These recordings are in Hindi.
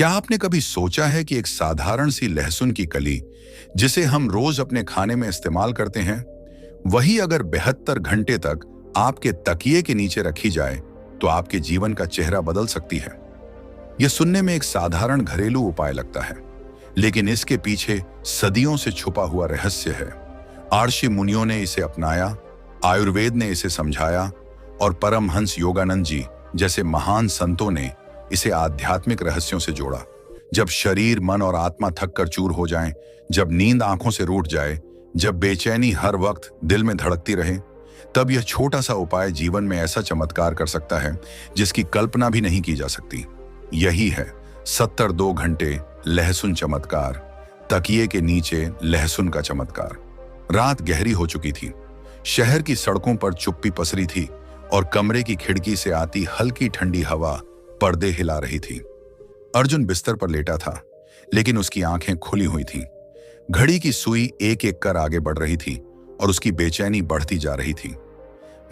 क्या आपने कभी सोचा है कि एक साधारण सी लहसुन की कली, जिसे हम रोज अपने खाने में इस्तेमाल करते हैं, वही अगर 72 घंटे तक आपके तकिए के नीचे रखी जाए तो आपके जीवन का चेहरा बदल सकती है। यह सुनने में एक साधारण घरेलू उपाय लगता है, लेकिन इसके पीछे सदियों से छुपा हुआ रहस्य है। आर्षि मुनियों ने इसे अपनाया, आयुर्वेद ने इसे समझाया और परमहंस योगानंद जी जैसे महान संतों ने इसे आध्यात्मिक रहस्यों से जोड़ा। जब शरीर, मन और आत्मा थक कर चूर हो जाएं, जब नींद आंखों से रूठ जाए, जब बेचैनी हर वक्त दिल में धड़कती रहे, तब यह छोटा सा उपाय जीवन में ऐसा चमत्कार कर सकता है जिसकी कल्पना भी नहीं की जा सकती। यही है 72 घंटे लहसुन चमत्कार, तकिए के नीचे लहसुन का चमत्कार। रात गहरी हो चुकी थी, शहर की सड़कों पर चुप्पी पसरी थी और कमरे की खिड़की से आती हल्की ठंडी हवा पर्दे हिला रही थी। अर्जुन बिस्तर पर लेटा था, लेकिन उसकी आंखें खुली हुई थीं। घड़ी की सुई एक एक कर आगे बढ़ रही थी और उसकी बेचैनी बढ़ती जा रही थी।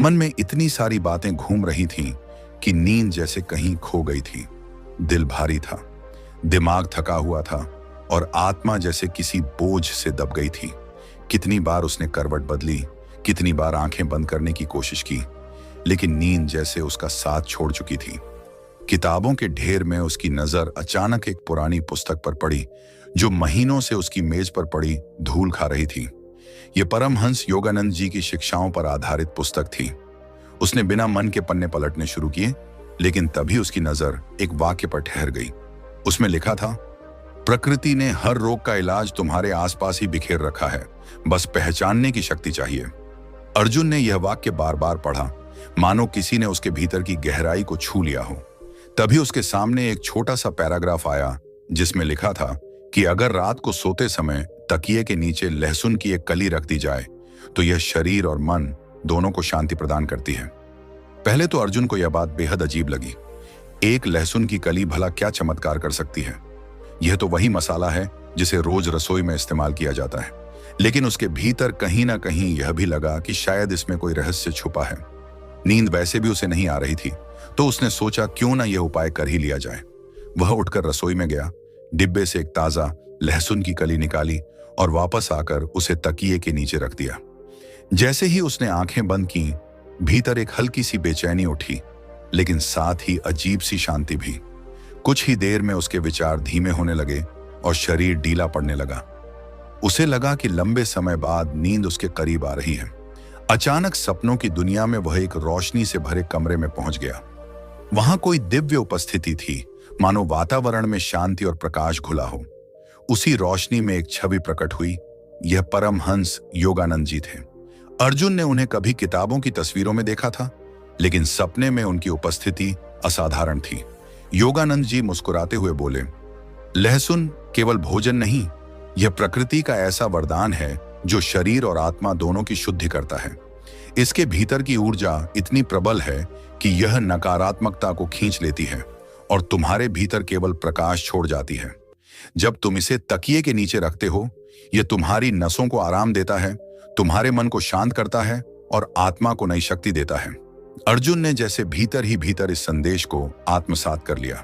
मन में इतनी सारी बातें घूम रही थीं कि नींद जैसे कहीं खो गई थी। दिल भारी था, दिमाग थका हुआ था और आत्मा जैसे किसी बोझ से दब गई थी। कितनी बार उसने करवट बदली, कितनी बार आंखें बंद करने की कोशिश की, लेकिन नींद जैसे उसका साथ छोड़ चुकी थी। किताबों के ढेर में उसकी नजर अचानक एक पुरानी पुस्तक पर पड़ी, जो महीनों से उसकी मेज पर पड़ी धूल खा रही थी। यह परमहंस योगानंद जी की शिक्षाओं पर आधारित पुस्तक थी। उसने बिना मन के पन्ने पलटने शुरू किए, लेकिन तभी उसकी नजर एक वाक्य पर ठहर गई। उसमें लिखा था, प्रकृति ने हर रोग का इलाज तुम्हारे आसपास ही बिखेर रखा है, बस पहचानने की शक्ति चाहिए। अर्जुन ने यह वाक्य बार बार पढ़ा, मानो किसी ने उसके भीतर की गहराई को छू लिया हो। तभी उसके सामने एक छोटा सा पैराग्राफ आया, जिसमें लिखा था कि अगर रात को सोते समय तकिए के नीचे लहसुन की एक कली रख दी जाए तो यह शरीर और मन दोनों को शांति प्रदान करती है। पहले तो अर्जुन को यह बात बेहद अजीब लगी। एक लहसुन की कली भला क्या चमत्कार कर सकती है? यह तो वही मसाला है जिसे रोज रसोई में इस्तेमाल किया जाता है। लेकिन उसके भीतर कहीं ना कहीं यह भी लगा कि शायद इसमें कोई रहस्य छुपा है। नींद वैसे भी उसे नहीं आ रही थी, तो उसने सोचा क्यों ना यह उपाय कर ही लिया जाए। वह उठकर रसोई में गया, डिब्बे से एक ताजा लहसुन की कली निकाली और वापस आकर उसे तकिए के नीचे रख दिया। जैसे ही उसने आंखें बंद की, भीतर एक हल्की सी बेचैनी उठी, लेकिन साथ ही अजीब सी शांति भी। कुछ ही देर में उसके विचार धीमे होने लगे और शरीर ढीला पड़ने लगा। उसे लगा कि लंबे समय बाद नींद उसके करीब आ रही है। अचानक सपनों की दुनिया में वह एक रोशनी से भरे कमरे में पहुंच गया। वहां कोई दिव्य उपस्थिति थी, मानो वातावरण में शांति और प्रकाश घुला हो। उसी रोशनी में एक छवि प्रकट हुई। यह परमहंस योगानंद जी थे। अर्जुन ने उन्हें कभी किताबों की तस्वीरों में देखा था, लेकिन सपने में उनकी उपस्थिति असाधारण थी। योगानंद जी मुस्कुराते हुए बोले, लहसुन केवल भोजन नहीं, यह प्रकृति का ऐसा वरदान है जो शरीर और आत्मा दोनों की शुद्धि करता है। इसके भीतर की ऊर्जा इतनी प्रबल है कि यह नकारात्मकता को खींच लेती है और तुम्हारे भीतर केवल प्रकाश छोड़ जाती है। जब तुम इसे तकिए के नीचे रखते हो, यह तुम्हारी नसों को आराम देता है, तुम्हारे मन को शांत करता है और आत्मा को नई शक्ति देता है। अर्जुन ने जैसे भीतर ही भीतर इस संदेश को आत्मसात कर लिया।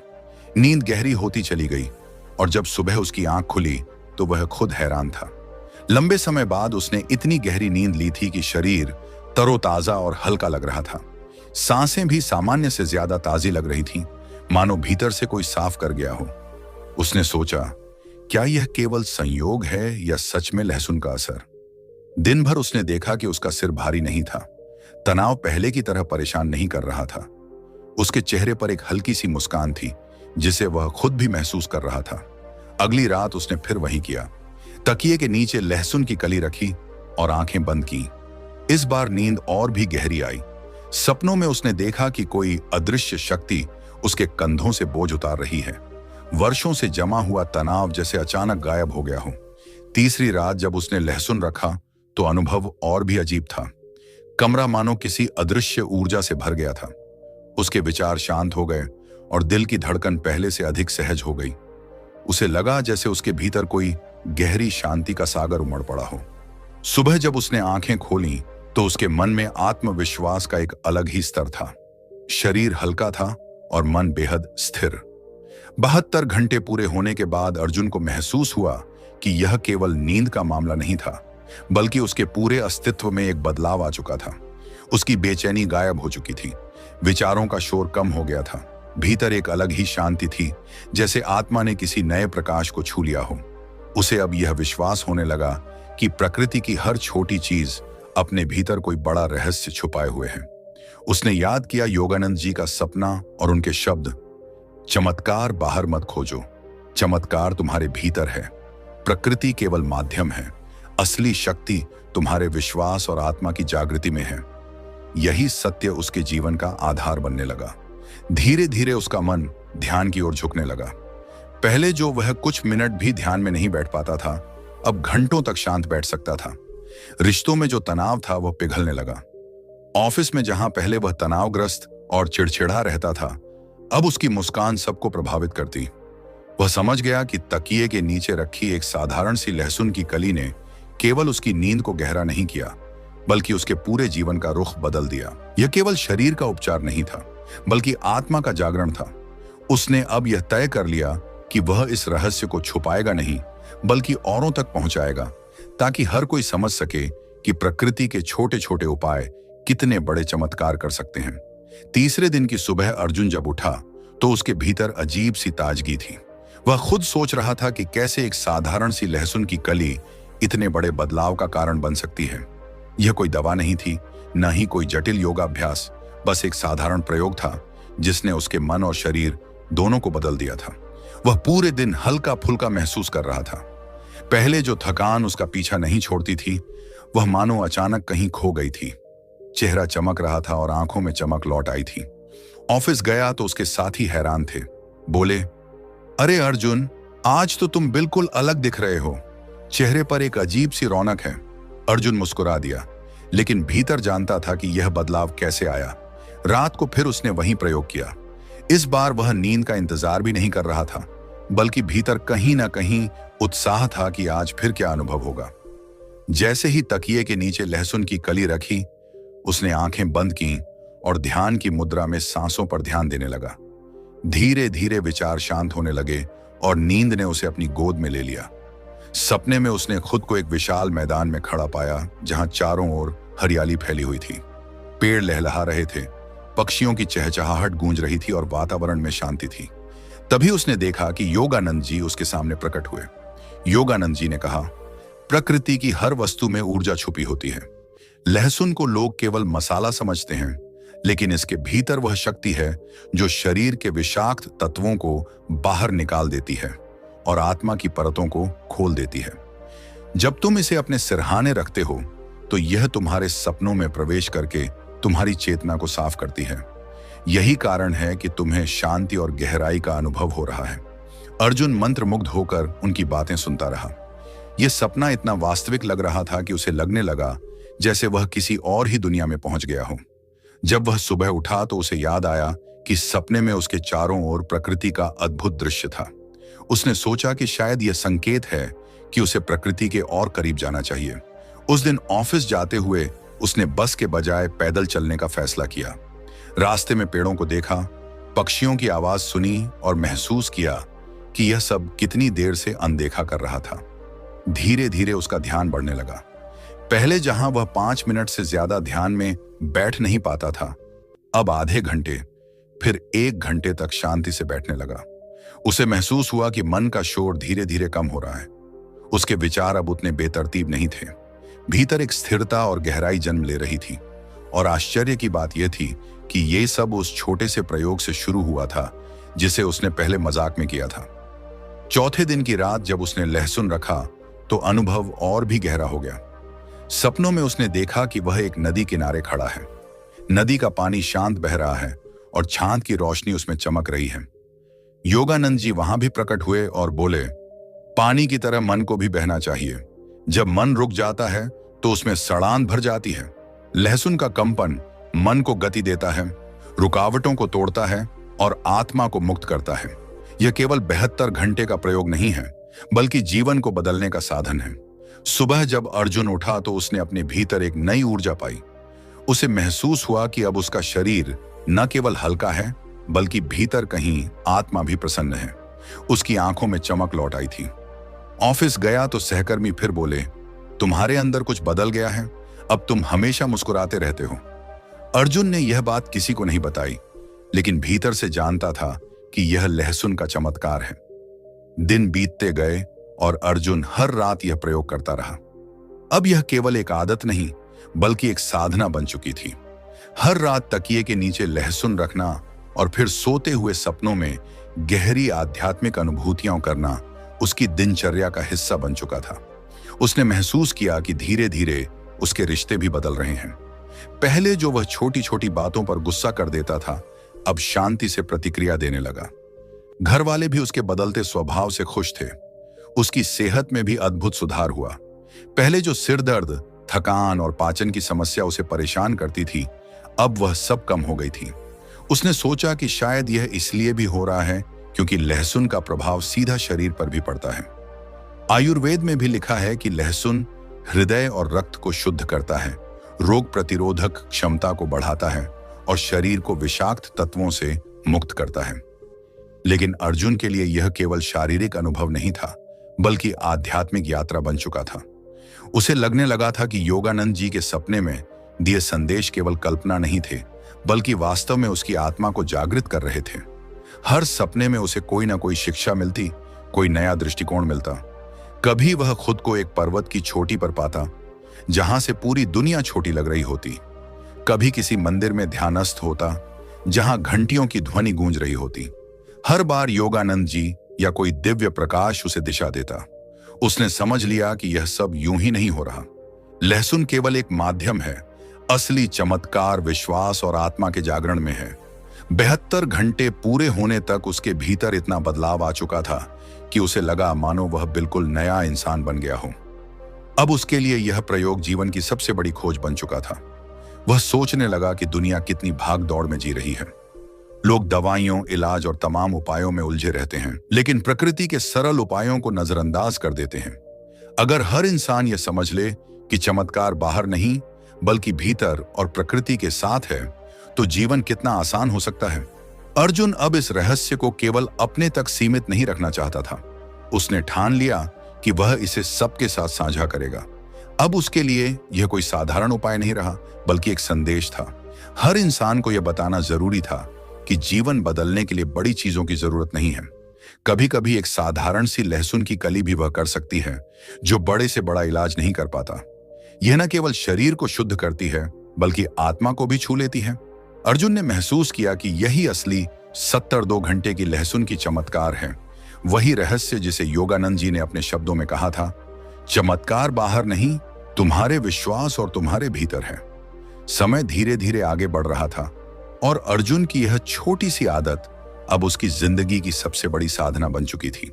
नींद गहरी होती चली गई और जब सुबह उसकी आंख खुली तो वह खुद हैरान था। लंबे समय बाद उसने इतनी गहरी नींद ली थी कि शरीर तरोताजा और हल्का लग रहा था। सांसें भी सामान्य से ज्यादा ताजी लग रही थीं, मानो भीतर से कोई साफ कर गया हो। उसने सोचा, क्या यह केवल संयोग है या सच में लहसुन का असर? दिन भर उसने देखा कि उसका सिर भारी नहीं था। तनाव पहले की तरह परेशान नहीं कर रहा था। उसके चेहरे पर एक हल्की सी मुस्कान थी, जिसे वह खुद भी महसूस कर रहा था। अगली रात उसने फिर वही किया। तकिए के नीचे लहसुन की कली रखी और आंखें बंद की। इस बार नींद और भी गहरी आई। सपनों में उसने देखा कि कोई अदृश्य शक्ति उसके कंधों से बोझ उतार रही है। वर्षों से जमा हुआ तनाव जैसे अचानक गायब हो गया हो। तीसरी रात जब उसने लहसुन रखा तो अनुभव और भी अजीब था। कमरा मानो किसी अदृश्य ऊर्जा से भर गया था। उसके विचार शांत हो गए और दिल की धड़कन पहले से अधिक सहज हो गई। उसे लगा जैसे उसके भीतर कोई गहरी शांति का सागर उमड़ पड़ा हो। सुबह जब उसने आंखें खोली तो उसके मन में आत्मविश्वास का एक अलग ही स्तर था। शरीर हल्का था और मन बेहद स्थिर। 72 घंटे पूरे होने के बाद अर्जुन को महसूस हुआ कि यह केवल नींद का मामला नहीं था, बल्कि उसके पूरे अस्तित्व में एक बदलाव आ चुका था। उसकी बेचैनी गायब हो चुकी थी, विचारों का शोर कम हो गया था, भीतर एक अलग ही शांति थी, जैसे आत्मा ने किसी नए प्रकाश को छू लिया हो। उसे अब यह विश्वास होने लगा कि प्रकृति की हर छोटी चीज अपने भीतर कोई बड़ा रहस्य छुपाए हुए है। उसने याद किया योगानंद जी का सपना और उनके शब्द, चमत्कार बाहर मत खोजो, चमत्कार तुम्हारे भीतर है। प्रकृति केवल माध्यम है, असली शक्ति तुम्हारे विश्वास और आत्मा की जागृति में है। यही सत्य उसके जीवन का आधार बनने लगा। धीरे धीरे उसका मन ध्यान की ओर झुकने लगा। पहले जो वह कुछ मिनट भी ध्यान में नहीं बैठ पाता था, अब घंटों तक शांत बैठ सकता था। रिश्तों में जो तनाव था वह पिघलने लगा। ऑफिस में जहां पहले वह तनावग्रस्त और चिड़चिड़ा रहता था, अब उसकी मुस्कान सबको प्रभावित करती। वह समझ गया कि तकिए के नीचे रखी एक साधारण सी लहसुन की कली ने केवल उसकी नींद को गहरा नहीं किया, बल्कि उसके पूरे जीवन का रुख बदल दिया। यह केवल शरीर का उपचार नहीं था, बल्कि आत्मा का जागरण था। उसने अब यह तय कर लिया कि वह इस रहस्य को छुपाएगा नहीं, बल्कि औरों तक पहुंचाएगा, ताकि हर कोई समझ सके कि प्रकृति के छोटे छोटे उपाय कितने बड़े चमत्कार कर सकते हैं। तीसरे दिन की सुबह अर्जुन जब उठा तो उसके भीतर अजीब सी ताजगी थी। वह खुद सोच रहा था कि कैसे एक साधारण सी लहसुन की कली इतने बड़े बदलाव का कारण बन सकती है। यह कोई दवा नहीं थी, न ही कोई जटिल योगाभ्यास, बस एक साधारण प्रयोग था जिसने उसके मन और शरीर दोनों को बदल दिया था। वह पूरे दिन हल्का फुल्का महसूस कर रहा था। पहले जो थकान उसका पीछा नहीं छोड़ती थी, वह मानो अचानक कहीं खो गई थी। चेहरा चमक रहा था और आंखों में चमक लौट आई थी। ऑफिस गया तो उसके साथी हैरान थे। बोले, अरे अर्जुन, आज तो तुम बिल्कुल अलग दिख रहे हो। चेहरे पर एक अजीब सी रौनक है। अर्जुन मुस्कुरा दिया, लेकिन भीतर जानता था कि यह बदलाव कैसे आया। रात को फिर उसने वही प्रयोग किया। इस बार वह नींद का इंतजार भी नहीं कर रहा था, बल्कि भीतर कहीं ना कहीं उत्साह था कि आज फिर क्या अनुभव होगा। जैसे ही तकिए के नीचे लहसुन की कली रखी, उसने आंखें बंद की और ध्यान की मुद्रा में सांसों पर ध्यान देने लगा। धीरे धीरे विचार शांत होने लगे और नींद ने उसे अपनी गोद में ले लिया। सपने में उसने खुद को एक विशाल मैदान में खड़ा पाया, जहां चारों ओर हरियाली फैली हुई थी। पेड़ लहलहा रहे थे, पक्षियों की चहचहाहट गूंज रही थी और वातावरण में शांति थी। तभी उसने देखा कि योगानंद जी उसके सामने प्रकट हुए। योगानंद जी ने कहा, प्रकृति की हर वस्तु में ऊर्जा छुपी होती है। लहसुन को लोग केवल मसाला समझते हैं, लेकिन इसके भीतर वह शक्ति है जो शरीर के विषाक्त तत्वों को बाहर निकाल देती है और आत्मा की परतों को खोल देती है। जब तुम इसे अपने सिरहाने रखते हो, तो यह तुम्हारे सपनों में प्रवेश करके तुम्हारी चेतना को साफ करती है। यही कारण है कि तुम्हें शांति और गहराई का अनुभव हो रहा है। अर्जुन मंत्रमुग्ध होकर उनकी बातें सुनता रहा। यह सपना इतना वास्तविक लग रहा था कि उसे लगने लगा जैसे वह किसी और ही दुनिया में पहुंच गया हो। जब वह सुबह उठा तो उसे याद आया कि सपने में उसके चारों ओर प्रकृति का अद्भुत दृश्य था। उसने सोचा कि शायद यह संकेत है कि उसे प्रकृति के और करीब जाना चाहिए। उस दिन ऑफिस जाते हुए उसने बस के बजाय पैदल चलने का फैसला किया। रास्ते में पेड़ों को देखा, पक्षियों की आवाज सुनी और महसूस किया कि यह सब कितनी देर से अनदेखा कर रहा था। धीरे धीरे उसका ध्यान बढ़ने लगा। पहले जहां वह 5 मिनट से ज्यादा ध्यान में बैठ नहीं पाता था, अब आधे घंटे, फिर 1 घंटे तक शांति से बैठने लगा। उसे महसूस हुआ कि मन का शोर धीरे धीरे कम हो रहा है। उसके विचार अब उतने बेतरतीब नहीं थे। भीतर एक स्थिरता और गहराई जन्म ले रही थी। और आश्चर्य की बात यह थी कि ये सब उस छोटे से प्रयोग से शुरू हुआ था जिसे उसने पहले मजाक में किया था। चौथे दिन की रात जब उसने लहसुन रखा तो अनुभव और भी गहरा हो गया। सपनों में उसने देखा कि वह एक नदी किनारे खड़ा है। नदी का पानी शांत बह रहा है और चांद की रोशनी उसमें चमक रही है। योगानंद जी वहां भी प्रकट हुए और बोले, पानी की तरह मन को भी बहना चाहिए। जब मन रुक जाता है तो उसमें सड़ान भर जाती है। लहसुन का कंपन मन को गति देता है, रुकावटों को तोड़ता है और आत्मा को मुक्त करता है। यह केवल 72 घंटे का प्रयोग नहीं है, बल्कि जीवन को बदलने का साधन है। सुबह जब अर्जुन उठा तो उसने अपने भीतर एक नई ऊर्जा पाई। उसे महसूस हुआ कि अब उसका शरीर न केवल हल्का है, बल्कि भीतर कहीं आत्मा भी प्रसन्न है। उसकी आंखों में चमक लौट आई थी। ऑफिस गया तो सहकर्मी फिर बोले, तुम्हारे अंदर कुछ बदल गया है, अब तुम हमेशा मुस्कुराते रहते हो। अर्जुन ने यह बात किसी को नहीं बताई, लेकिन भीतर से जानता था कि यह लहसुन का चमत्कार है। दिन बीतते गए और अर्जुन हर रात यह प्रयोग करता रहा। अब यह केवल एक आदत नहीं, बल्कि एक साधना बन चुकी थी। हर रात तकिए के नीचे लहसुन रखना और फिर सोते हुए सपनों में गहरी आध्यात्मिक अनुभूतियां करना उसकी दिनचर्या का हिस्सा बन चुका था। उसने महसूस किया कि धीरे धीरे उसके रिश्ते भी बदल रहे हैं। पहले जो वह छोटी छोटी बातों पर गुस्सा कर देता था, अब शांति से प्रतिक्रिया देने लगा। घर वाले भी उसके बदलते स्वभाव से खुश थे। उसकी सेहत में भी अद्भुत सुधार हुआ। पहले जो सिर दर्द, थकान और पाचन की समस्या उसे परेशान करती थी, अब वह सब कम हो गई थी। उसने सोचा कि शायद यह इसलिए भी हो रहा है क्योंकि लहसुन का प्रभाव सीधा शरीर पर भी पड़ता है। आयुर्वेद में भी लिखा है कि लहसुन हृदय और रक्त को शुद्ध करता है, रोग प्रतिरोधक क्षमता को बढ़ाता है और शरीर को विषाक्त तत्वों से मुक्त करता है। लेकिन अर्जुन के लिए यह केवल शारीरिक अनुभव नहीं था, बल्कि आध्यात्मिक यात्रा बन चुका था। उसे लगने लगा था कि योगानंद जी के सपने में दिए संदेश केवल कल्पना नहीं थे, बल्कि वास्तव में उसकी आत्मा को जागृत कर रहे थे। हर सपने में उसे कोई ना कोई शिक्षा मिलती, कोई नया दृष्टिकोण मिलता। कभी वह खुद को एक पर्वत की चोटी पर पाता, जहां से पूरी दुनिया छोटी लग रही होती। कभी किसी मंदिर में ध्यानस्थ होता, जहां घंटियों की ध्वनि गूंज रही होती। हर बार योगानंद जी या कोई दिव्य प्रकाश उसे दिशा देता। उसने समझ लिया कि यह सब यूं ही नहीं हो रहा। लहसुन केवल एक माध्यम है, असली चमत्कार विश्वास और आत्मा के जागरण में है। 72 घंटे पूरे होने तक उसके भीतर इतना बदलाव आ चुका था कि उसे लगा मानो वह बिल्कुल नया इंसान बन गया हो। अब उसके लिए यह प्रयोग जीवन की सबसे बड़ी खोज बन चुका था। वह सोचने लगा कि दुनिया कितनी भाग दौड़ में जी रही है। लोग दवाइयों, इलाज और तमाम उपायों में उलझे रहते हैं, लेकिन प्रकृति के सरल उपायों को नजरअंदाज कर देते हैं। अगर हर इंसान यह समझ ले कि चमत्कार बाहर नहीं, बल्कि भीतर और प्रकृति के साथ है, तो जीवन कितना आसान हो सकता है। अर्जुन अब इस रहस्य को केवल अपने तक सीमित नहीं रखना चाहता था। उसने ठान लिया कि वह इसे सबके साथ साझा करेगा। अब उसके लिए यह कोई साधारण उपाय नहीं रहा, बल्कि एक संदेश था। हर इंसान को यह बताना जरूरी था कि जीवन बदलने के लिए बड़ी चीजों की जरूरत नहीं है। कभी कभी एक साधारण सी लहसुन की कली भी वह कर सकती है, जो बड़े से बड़ा इलाज नहीं कर पाता। यह न केवल शरीर को शुद्ध करती है, बल्कि आत्मा को भी छू लेती है। अर्जुन ने महसूस किया कि यही असली 72 घंटे की लहसुन की चमत्कार है। वही रहस्य जिसे योगानंद जी ने अपने शब्दों में कहा था, चमत्कार बाहर नहीं, तुम्हारे विश्वास और तुम्हारे भीतर है। समय धीरे धीरे आगे बढ़ रहा था और अर्जुन की यह छोटी सी आदत अब उसकी जिंदगी की सबसे बड़ी साधना बन चुकी थी।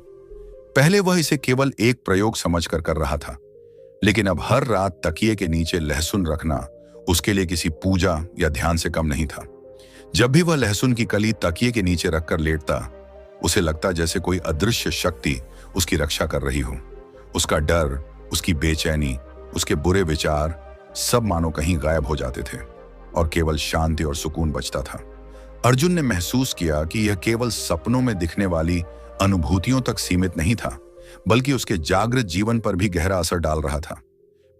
पहले वह इसे केवल एक प्रयोग समझकर कर रहा था, लेकिन अब हर रात तकिए के नीचे लहसुन रखना उसके लिए किसी पूजा या ध्यान से कम नहीं था। जब भी वह लहसुन की कली तकिए के नीचे रखकर लेटता, उसे लगता जैसे कोई अदृश्य शक्ति उसकी रक्षा कर रही हो। उसका डर, उसकी बेचैनी, उसके बुरे विचार सब मानो कहीं गायब हो जाते थे और केवल शांति और सुकून बचता था। अर्जुन ने महसूस किया कि यह केवल सपनों में दिखने वाली अनुभूतियों तक सीमित नहीं था, बल्कि उसके जागृत जीवन पर भी गहरा असर डाल रहा था।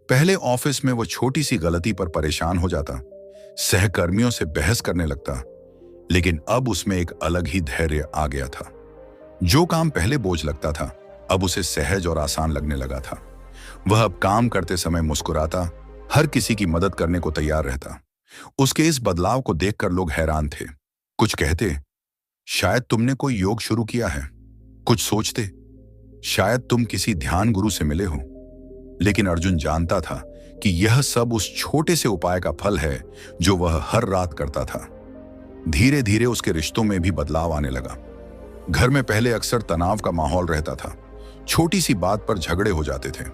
पहले ऑफिस में वो छोटी सी गलती पर परेशान हो जाता, सहकर्मियों से बहस करने लगता, लेकिन अब उसमें एक अलग ही धैर्य आ गया था। जो काम पहले बोझ लगता था, अब उसे सहज और आसान लगने लगा था। वह अब काम करते समय मुस्कुराता, हर किसी की मदद करने को तैयार रहता। उसके इस बदलाव को देखकर लोग हैरान थे। कुछ कहते, शायद तुमने कोई योग शुरू किया है। कुछ सोचते, शायद तुम किसी ध्यान गुरु से मिले हो। लेकिन अर्जुन जानता था कि यह सब उस छोटे से उपाय का फल है जो वह हर रात करता था। धीरे धीरे उसके रिश्तों में भी बदलाव आने लगा। घर में पहले अक्सर तनाव का माहौल रहता था, छोटी सी बात पर झगड़े हो जाते थे।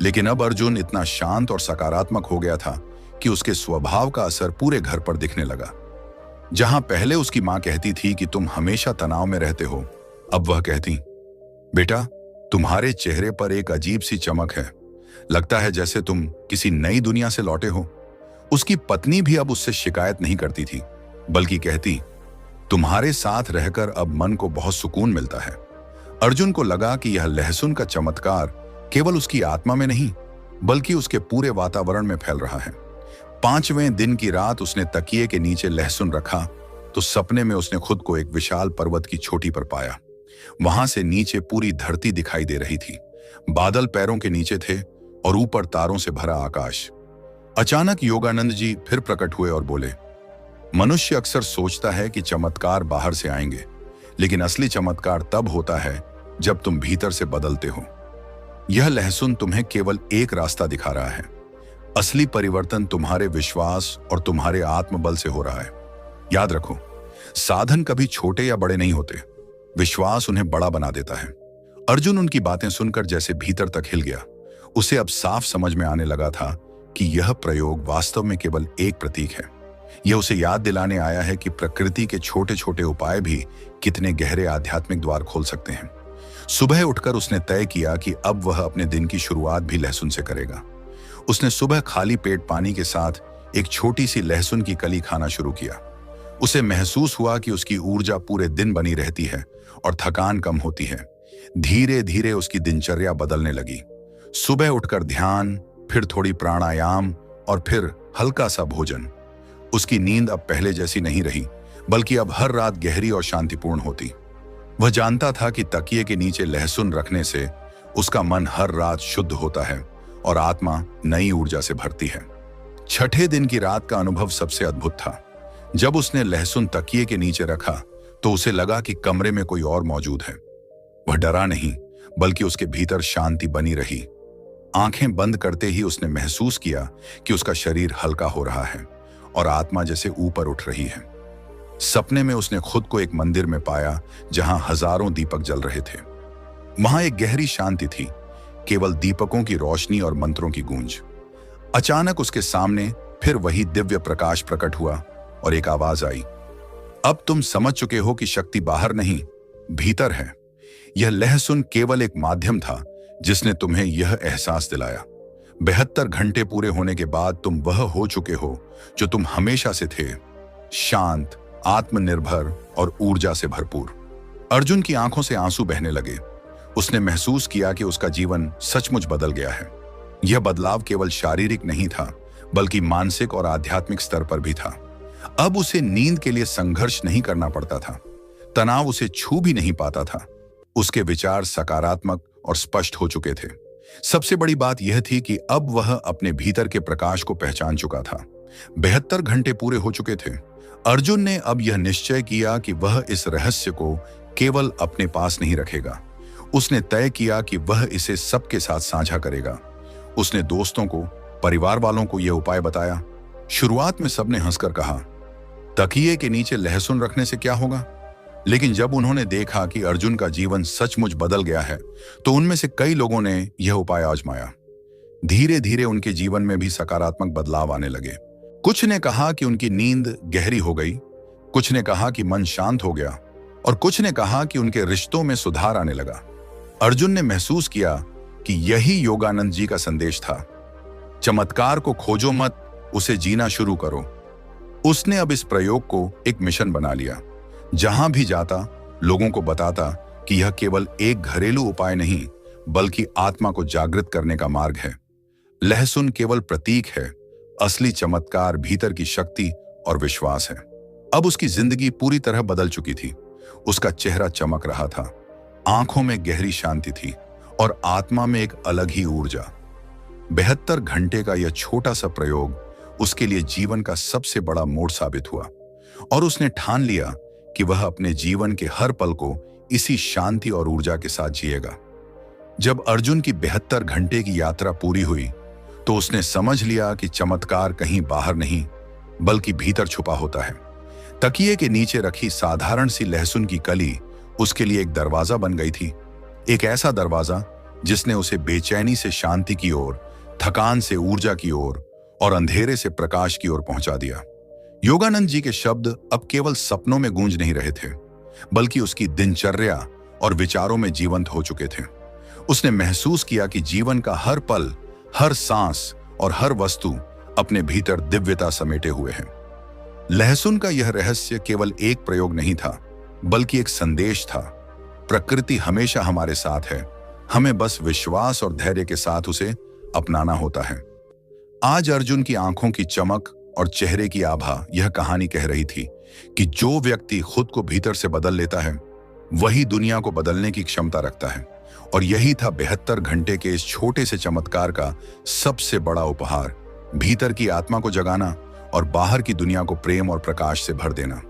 लेकिन अब अर्जुन इतना शांत और सकारात्मक हो गया था कि उसके स्वभाव का असर पूरे घर पर दिखने लगा। जहां पहले उसकी मां कहती थी कि तुम हमेशा तनाव में रहते हो, अब वह कहती, बेटा तुम्हारे चेहरे पर एक अजीब सी चमक है, लगता है जैसे तुम किसी नई दुनिया से लौटे हो। उसकी पत्नी भी अब उससे शिकायत नहीं करती थी, बल्कि कहती, तुम्हारे साथ रहकर अब मन को बहुत सुकून मिलता है। अर्जुन को लगा कि यह लहसुन का चमत्कार केवल उसकी आत्मा में नहीं, बल्कि उसके पूरे वातावरण में फैल रहा है। 5वें दिन की रात उसने तकिए के नीचे लहसुन रखा तो सपने में उसने खुद को एक विशाल पर्वत की चोटी पर पाया। वहां से नीचे पूरी धरती दिखाई दे रही थी। बादल पैरों के नीचे थे और ऊपर तारों से भरा आकाश। अचानक योगानंद जी फिर प्रकट हुए और बोले, मनुष्य अक्सर सोचता है कि चमत्कार बाहर से आएंगे, लेकिन असली चमत्कार तब होता है जब तुम भीतर से बदलते हो। यह लहसुन तुम्हें केवल एक रास्ता दिखा रहा है। असली परिवर्तन तुम्हारे विश्वास और तुम्हारे आत्मबल से हो रहा है। याद रखो, साधन कभी छोटे या बड़े नहीं होते, विश्वास उन्हें बड़ा बना देता है। अर्जुन उनकी बातें सुनकर जैसे भीतर तक हिल गया। उसे अब साफ समझ में आने लगा था कि यह प्रयोग वास्तव में केवल एक प्रतीक है। यह उसे याद दिलाने आया है कि प्रकृति के छोटे छोटे उपाय भी कितने गहरे आध्यात्मिक द्वार खोल सकते हैं। सुबह उठकर उसने तय किया कि अब वह अपने दिन की शुरुआत भी लहसुन से करेगा। उसने सुबह खाली पेट पानी के साथ एक छोटी सी लहसुन की कली खाना शुरू किया। उसे महसूस हुआ कि उसकी ऊर्जा पूरे दिन बनी रहती है और थकान कम होती है। धीरे धीरे उसकी दिनचर्या बदलने लगी। सुबह उठकर ध्यान, फिर थोड़ी प्राणायाम और फिर हल्का सा भोजन। उसकी नींद अब पहले जैसी नहीं रही, बल्कि अब हर रात गहरी और शांतिपूर्ण होती। वह जानता था कि तकिए के नीचे लहसुन रखने से उसका मन हर रात शुद्ध होता है और आत्मा नई ऊर्जा से भरती है। 6ठे दिन की रात का अनुभव सबसे अद्भुत था। जब उसने लहसुन तकिए के नीचे रखा तो उसे लगा कि कमरे में कोई और मौजूद है। वह डरा नहीं, बल्कि उसके भीतर शांति बनी रही। आंखें बंद करते ही उसने महसूस किया कि उसका शरीर हल्का हो रहा है और आत्मा जैसे ऊपर उठ रही है। सपने में उसने खुद को एक मंदिर में पाया जहां हजारों दीपक जल रहे थे। वहां एक गहरी शांति थी, केवल दीपकों की रोशनी और मंत्रों की गूंज। अचानक उसके सामने फिर वही दिव्य प्रकाश प्रकट हुआ और एक आवाज आई, अब तुम समझ चुके हो कि शक्ति बाहर नहीं, भीतर है। यह लहसुन केवल एक माध्यम था जिसने तुम्हें यह एहसास दिलाया। 72 घंटे पूरे होने के बाद तुम वह हो चुके हो जो तुम हमेशा से थे, शांत, आत्मनिर्भर और ऊर्जा से भरपूर। अर्जुन की आंखों से आंसू बहने लगे। उसने महसूस किया कि उसका जीवन सचमुच बदल गया है। यह बदलाव केवल शारीरिक नहीं था, बल्कि मानसिक और आध्यात्मिक स्तर पर भी था। अब उसे नींद के लिए संघर्ष नहीं करना पड़ता था, तनाव उसे छू भी नहीं पाता था। उसके विचार सकारात्मक और स्पष्ट हो चुके थे। सबसे बड़ी बात यह थी कि अब वह अपने भीतर के प्रकाश को पहचान चुका था। 72 घंटे पूरे हो चुके थे। अर्जुन ने अब यह निश्चय किया कि वह इस रहस्य को केवल अपने पास नहीं रखेगा। उसने तय किया कि वह इसे सबके साथ साझा करेगा। उसने दोस्तों को, परिवार वालों को यह उपाय बताया। शुरुआत में सबने हंसकर कहा, तकिए के नीचे लहसुन रखने से क्या होगा? लेकिन जब उन्होंने देखा कि अर्जुन का जीवन सचमुच बदल गया है, तो उनमें से कई लोगों ने यह उपाय आजमाया। धीरे धीरे उनके जीवन में भी सकारात्मक बदलाव आने लगे। कुछ ने कहा कि उनकी नींद गहरी हो गई, कुछ ने कहा कि मन शांत हो गया और कुछ ने कहा कि उनके रिश्तों में सुधार आने लगा। अर्जुन ने महसूस किया कि यही योगानंद जी का संदेश था, चमत्कार को खोजो मत, उसे जीना शुरू करो। उसने अब इस प्रयोग को एक मिशन बना लिया। जहां भी जाता, लोगों को बताता कि यह केवल एक घरेलू उपाय नहीं, बल्कि आत्मा को जागृत करने का मार्ग है। लहसुन केवल प्रतीक है, असली चमत्कार भीतर की शक्ति और विश्वास है। अब उसकी जिंदगी पूरी तरह बदल चुकी थी। उसका चेहरा चमक रहा था, आंखों में गहरी शांति थी और आत्मा में एक अलग ही ऊर्जा। 72 घंटे का यह छोटा सा प्रयोग उसके लिए जीवन का सबसे बड़ा मोड़ साबित हुआ और उसने ठान लिया कि वह अपने जीवन के हर पल को इसी शांति और ऊर्जा के साथ जिएगा। जब अर्जुन की 72 घंटे की यात्रा पूरी हुई, तो उसने समझ लिया कि चमत्कार कहीं बाहर नहीं, बल्कि भीतर छुपा होता है। तकिए के नीचे रखी साधारण सी लहसुन की कली उसके लिए एक दरवाजा बन गई थी। एक ऐसा दरवाजा जिसने उसे बेचैनी से शांति की ओर, थकान से ऊर्जा की ओर और अंधेरे से प्रकाश की ओर पहुंचा दिया। योगानंद जी के शब्द अब केवल सपनों में गूंज नहीं रहे थे, बल्कि उसकी दिनचर्या और विचारों में जीवंत हो चुके थे। उसने महसूस किया कि जीवन का हर पल, हर सांस और हर वस्तु अपने भीतर दिव्यता समेटे हुए है। लहसुन का यह रहस्य केवल एक प्रयोग नहीं था, बल्कि एक संदेश था। प्रकृति हमेशा हमारे साथ है, हमें बस विश्वास और धैर्य के साथ उसे अपनाना होता है। आज अर्जुन की आंखों की चमक और चेहरे की आभा यह कहानी कह रही थी कि जो व्यक्ति खुद को भीतर से बदल लेता है वही दुनिया को बदलने की क्षमता रखता है। और यही था 72 घंटे के इस छोटे से चमत्कार का सबसे बड़ा उपहार, भीतर की आत्मा को जगाना और बाहर की दुनिया को प्रेम और प्रकाश से भर देना।